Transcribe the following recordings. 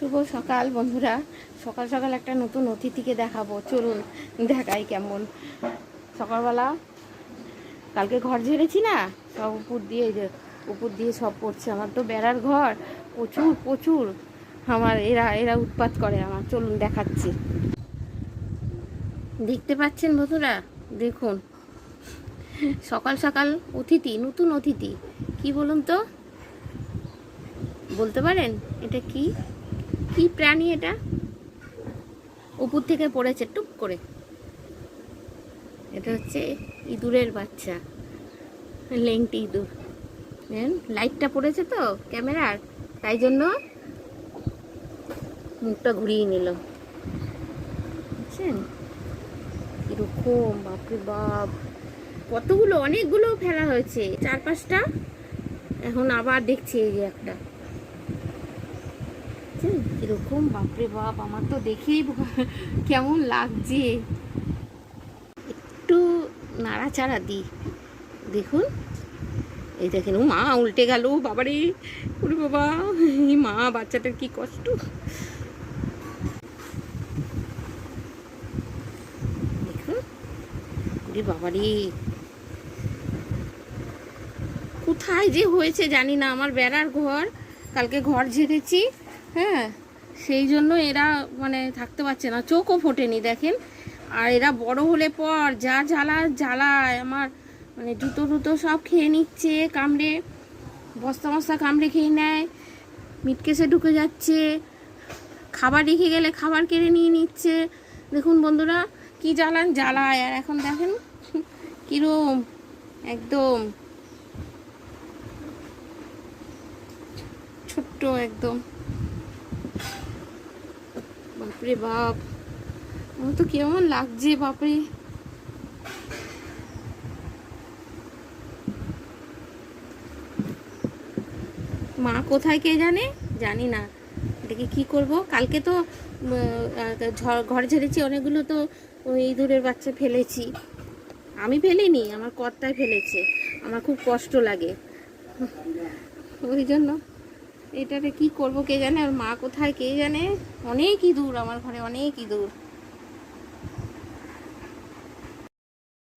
শুভ সকাল বন্ধুরা। সকাল সকাল একটা নতুন অতিথিকে দেখাবো, চলুন দেখাই কেমন। সকালবেলা কালকে ঘর ঝেড়েছি না, সব উপর দিয়ে সব পড়ছে। আমার তো বেড়ার ঘর প্রচুর প্রচুর, আমার এরা এরা উৎপাত করে আমার। চলুন দেখাচ্ছি। দেখতে পাচ্ছেন বন্ধুরা, দেখুন সকাল সকাল অতিথি, নতুন অতিথি। কি বলুন তো, বলতে পারেন এটা কি কি প্রাণী? এটা উপর থেকে পড়েছে টুপ করে। এটা হচ্ছে ইঁদুরের বাচ্চা, লেংটি ইঁদুর। লাইটটা পড়েছে তো ক্যামেরার, তাই জন্য মুখটা ঘুরিয়ে নিল, বুঝছেন? কিরকম, বাপরে বাপ, কতগুলো, অনেকগুলো ফেলা হয়েছে, 4-5টা। এখন আবার দেখছি এই যে একটা। কিরকম, বাপরে বাপ, আমার তো দেখেই কেমন লাগছে। একটু নাড়াচাড়া দিই, দেখুন। এই দেখেন, ও মা উল্টে গেল, বাবারে, ওরে বাবা, এই মা, বাচ্চাটার কি কষ্ট। দেখুন, ওরে বাবারে, কোথায় যে হয়েছে জানি না। আমার বেড়ার ঘর, কালকে ঘর ঝেড়েছি, হ্যাঁ, সেই জন্য এরা মানে থাকতে পারছে না, চোখও ফোটেনি দেখেন। আর এরা বড় হলে পর যা জ্বালায় আমার, মানে জুতো টুতো সব খেয়ে নিচ্ছে, কামড়ে, বস্তা বস্তা কামড়ে খেয়ে নেয়, মিটকেসে ঢুকে যাচ্ছে, খাবার রেখে গেলে খাবার কেড়ে নিয়ে নিচ্ছে। দেখুন বন্ধুরা, কি জ্বালায়। আর এখন দেখেন কিরম, একদম ছোট্ট একদম, বাপরে বাপ, আমার তো কেমন লাগছে, বাপরে। মা কোথায় কে জানে, জানি না। এটাকে কি করব? কালকে তো ঘর ঝেড়েছি, অনেকগুলো তো ওই ইঁদুরের বাচ্চা ফেলেছি। আমি ফেলিনি, আমার কর্তায় ফেলেছে। আমার খুব কষ্ট লাগে, ওই জন্য এটাকে কি করব কে জানে। আর মা কোথায় কে জানে। অনেক ইঁদুর আমার ঘরে, অনেক ইঁদুর।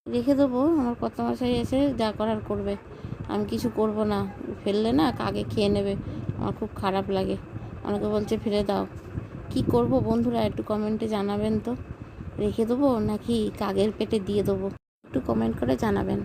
রেখে দেবো, আমার কর্তা মশাই এসে যা করার করবে, আমি কিছু করব না। ফেললে না কাকে খেয়ে নেবে, আমার খুব খারাপ লাগে। অনেকে বলছে ফেলে দাও, কি করব বন্ধুরা, একটু কমেন্টে জানাবেন তো। রেখে দেবো নাকি কাকের পেটে দিয়ে দেবো, একটু কমেন্ট করে জানাবেন।